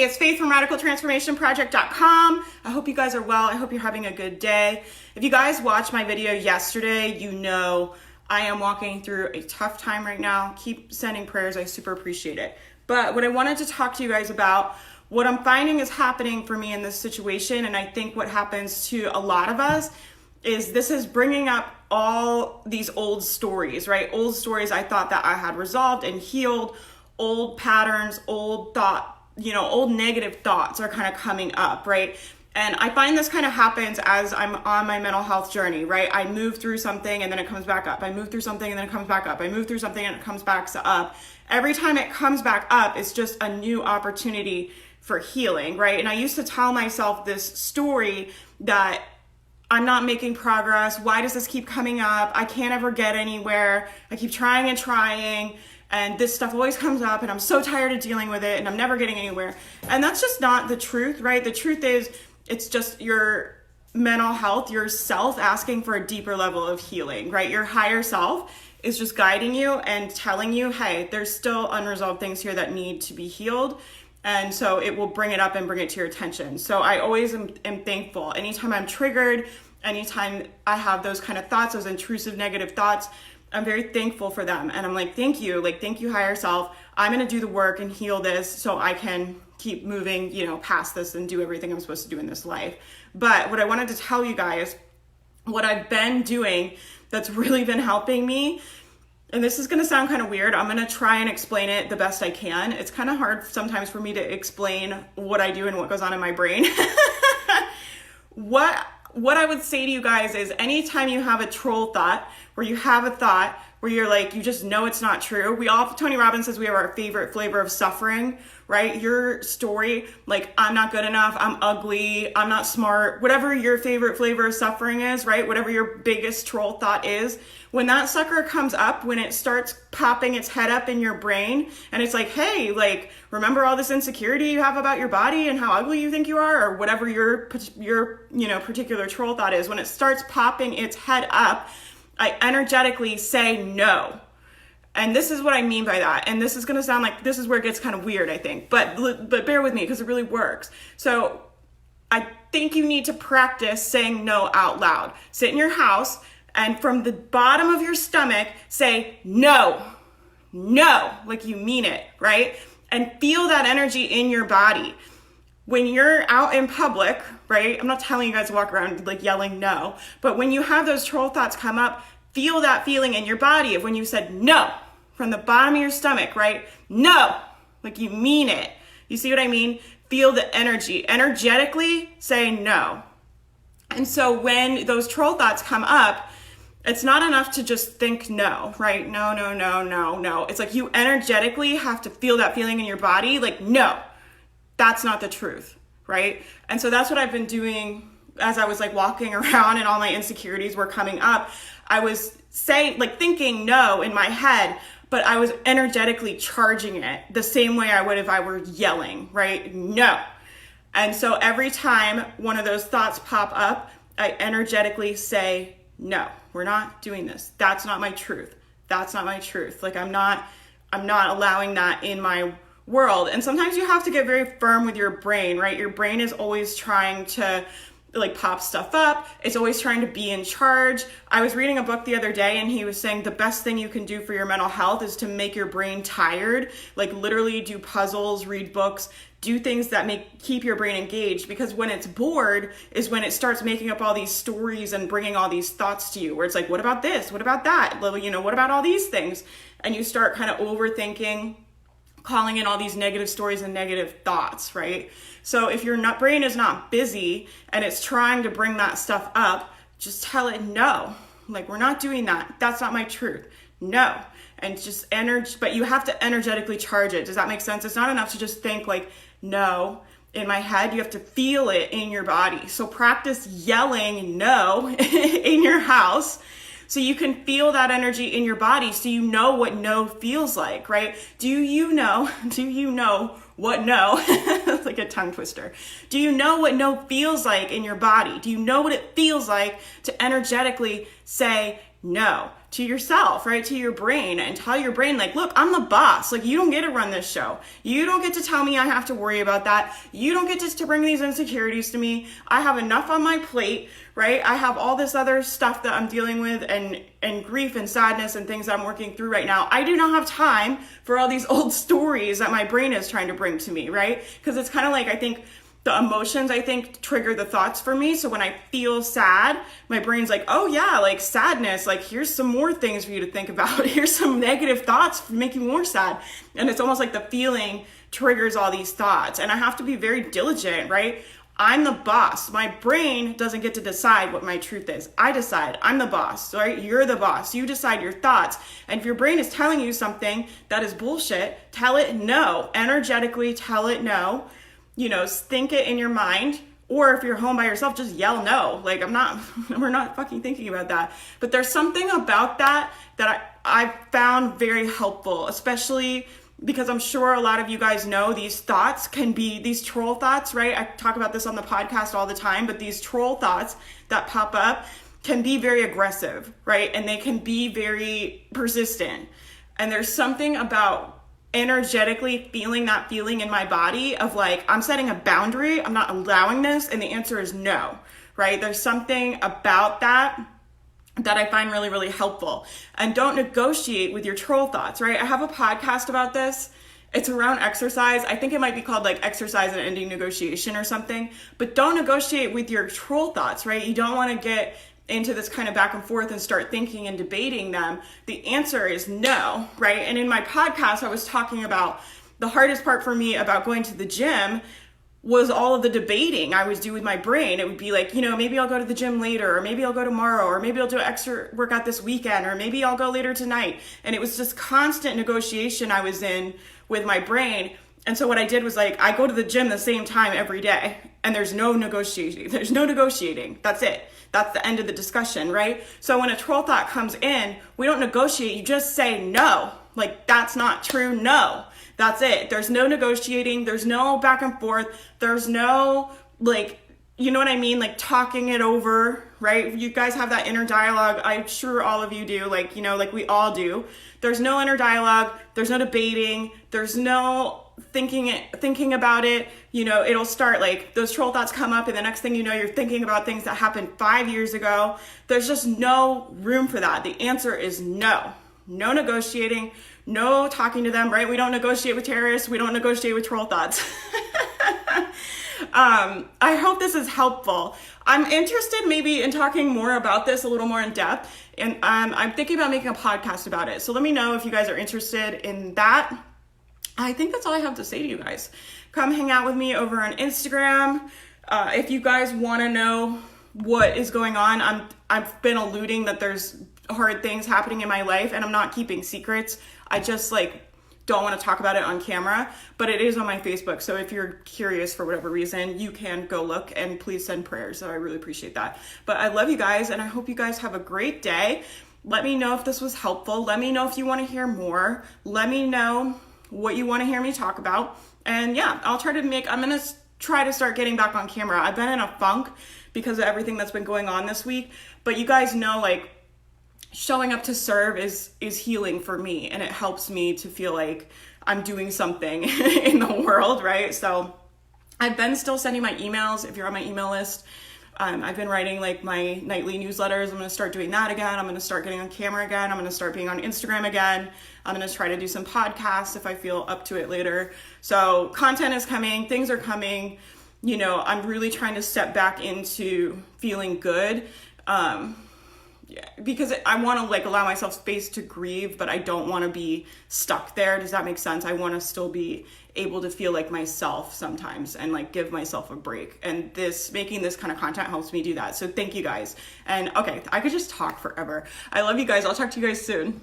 Hey, it's Faith from RadicalTransformationProject.com. I hope you guys are well. I hope you're having a good day. If you guys watched my video yesterday, you know I am walking through a tough time right now. Keep sending prayers. I super appreciate it. But what I wanted to talk to you guys about, what I'm finding is happening for me in this situation, and I think what happens to a lot of us, is this is bringing up all these old stories, right? Old stories I thought that I had resolved and healed, old patterns, old thought, old negative thoughts are kind of coming up, right? And I find this kind of happens as I'm on my mental health journey, right? I move through something and then it comes back up. I move through something and then it comes back up. I move through something and it comes back up. Every time it comes back up, it's just a new opportunity for healing, right? And I used to tell myself this story that I'm not making progress. Why does this keep coming up? I can't ever get anywhere. I keep trying and trying, and this stuff always comes up, and I'm so tired of dealing with it, and I'm never getting anywhere. And that's just not the truth, right? The truth is, it's just your mental health, your self asking for a deeper level of healing, right? Your higher self is just guiding you and telling you, hey, there's still unresolved things here that need to be healed. And so it will bring it up and bring it to your attention. So I always am thankful. Anytime I'm triggered, anytime I have those kind of thoughts, those intrusive negative thoughts, I'm very thankful for them. And I'm like, thank you, higher self. I'm going to do the work and heal this so I can keep moving, past this and do everything I'm supposed to do in this life. But what I wanted to tell you guys, what I've been doing that's really been helping me, and this is going to sound kind of weird. I'm going to try and explain it the best I can. It's kind of hard sometimes for me to explain what I do and what goes on in my brain. What I would say to you guys is, anytime you have a troll thought, where you have a thought where you're like, you just know it's not true. Tony Robbins says we have our favorite flavor of suffering, right? Your story, like, I'm not good enough, I'm ugly, I'm not smart, whatever your favorite flavor of suffering is, right? Whatever your biggest troll thought is, when that sucker comes up, when it starts popping its head up in your brain, and it's like, hey, remember all this insecurity you have about your body and how ugly you think you are, or whatever your particular troll thought is, when it starts popping its head up, I energetically say no. And this is what I mean by that. And this is going to sound like, this is where it gets kind of weird, I think. But bear with me, because it really works. So I think you need to practice saying no out loud. Sit in your house and from the bottom of your stomach, say no, like you mean it, right? And feel that energy in your body. When you're out in public, right? I'm not telling you guys to walk around yelling no, but when you have those troll thoughts come up, feel that feeling in your body of when you said no from the bottom of your stomach, right? No, like you mean it. You see what I mean? Feel the energy. Energetically say no. And so when those troll thoughts come up, it's not enough to just think no, right? No. It's like you energetically have to feel that feeling in your body, no. That's not the truth, right? And so that's what I've been doing as I was walking around and all my insecurities were coming up. I was thinking no in my head, but I was energetically charging it the same way I would if I were yelling, right? No. And so every time one of those thoughts pop up, I energetically say, no, we're not doing this. That's not my truth. That's not my truth. I'm not allowing that in my world. And sometimes you have to get very firm with your brain, right? Your brain is always trying to pop stuff up. It's always trying to be in charge. I was reading a book the other day and he was saying the best thing you can do for your mental health is to make your brain tired. Literally do puzzles, read books, do things that keep your brain engaged, because when it's bored is when it starts making up all these stories and bringing all these thoughts to you where it's what about this? What about that? What about all these things? And you start kind of overthinking, calling in all these negative stories and negative thoughts, right? So if your brain is not busy and it's trying to bring that stuff up, just tell it no. We're not doing that. That's not my truth. No. And just but you have to energetically charge it. Does that make sense? It's not enough to just think no in my head. You have to feel it in your body. So practice yelling no in your house, so you can feel that energy in your body, so you know what no feels like, right? Do you know what no, it's like a tongue twister. Do you know what no feels like in your body? Do you know what it feels like to energetically say no to yourself, right? To your brain, and tell your brain, like, look, I'm the boss. Like, you don't get to run this show. You don't get to tell me I have to worry about that. You don't get to bring these insecurities to me. I have enough on my plate, right? I have all this other stuff that I'm dealing with, and grief and sadness and things that I'm working through right now. I do not have time for all these old stories that my brain is trying to bring to me, right? Because it's kind of like, I think, the emotions, I think, trigger the thoughts for me. So when I feel sad, my brain's like, oh yeah, like sadness, like here's some more things for you to think about. Here's some negative thoughts to make you more sad. And it's almost like the feeling triggers all these thoughts. And I have to be very diligent, right? I'm the boss. My brain doesn't get to decide what my truth is. I decide. I'm the boss, right? You're the boss. You decide your thoughts. And if your brain is telling you something that is bullshit, tell it no. Energetically tell it no. You know, think it in your mind, or if you're home by yourself, just yell no. Like, we're not fucking thinking about that. But there's something about that I found very helpful, especially because I'm sure a lot of you guys know these thoughts can be, these troll thoughts, right? I talk about this on the podcast all the time, but these troll thoughts that pop up can be very aggressive, right? And they can be very persistent. And there's something about energetically feeling that feeling in my body of like, I'm setting a boundary, I'm not allowing this, and the answer is no, right? There's something about that I find really, really helpful. And don't negotiate with your troll thoughts, right? I have a podcast about this. It's around exercise. I think it might be called like Exercise and Ending Negotiation or something, but don't negotiate with your troll thoughts, right? You don't want to get into this kind of back and forth and start thinking and debating them. The answer is no, right? And in my podcast, I was talking about the hardest part for me about going to the gym was all of the debating I would do with my brain. It would be like, you know, maybe I'll go to the gym later, or maybe I'll go tomorrow, or maybe I'll do an extra workout this weekend, or maybe I'll go later tonight. And it was just constant negotiation I was in with my brain. And so what I did was like, I go to the gym the same time every day, and there's no negotiating. There's no negotiating. That's it. That's the end of the discussion, right? So when a troll thought comes in, we don't negotiate. You just say no. Like, that's not true. No. That's it. There's no negotiating. There's no back and forth. There's no, like, you know what I mean? Like talking it over, right? You guys have that inner dialogue. I'm sure all of you do, like, you know, like we all do. There's no inner dialogue. There's no debating. There's no thinking about it. You know, it'll start like those troll thoughts come up, and the next thing you know, you're thinking about things that happened 5 years ago. There's just no room for that. The answer is no. No negotiating, no talking to them, right? We don't negotiate with terrorists. We don't negotiate with troll thoughts. I hope this is helpful. I'm interested maybe in talking more about this a little more in depth, and I'm thinking about making a podcast about it. So let me know if you guys are interested in that. I think that's all I have to say to you guys. Come hang out with me over on Instagram. If you guys want to know what is going on, I've been alluding that there's hard things happening in my life, and I'm not keeping secrets. I just don't want to talk about it on camera, but it is on my Facebook. So if you're curious for whatever reason, you can go look, and please send prayers. So I really appreciate that. But I love you guys, and I hope you guys have a great day. Let me know if this was helpful. Let me know if you want to hear more. Let me know what you want to hear me talk about. And yeah, I'm going to try to start getting back on camera. I've been in a funk because of everything that's been going on this week, but you guys know, like, showing up to serve is healing for me, and it helps me to feel like I'm doing something in the world, right? So I've been still sending my emails. If you're on my email list, I've been writing like my nightly newsletters. I'm going to start doing that again. I'm going to start getting on camera again. I'm going to start being on Instagram again. I'm going to try to do some podcasts if I feel up to it later. So content is coming. Things are coming. You know, I'm really trying to step back into feeling good. Because I want to like allow myself space to grieve, but I don't want to be stuck there. Does that make sense? I want to still be able to feel like myself sometimes and like give myself a break. And making this kind of content helps me do that. So thank you guys. And okay, I could just talk forever. I love you guys. I'll talk to you guys soon.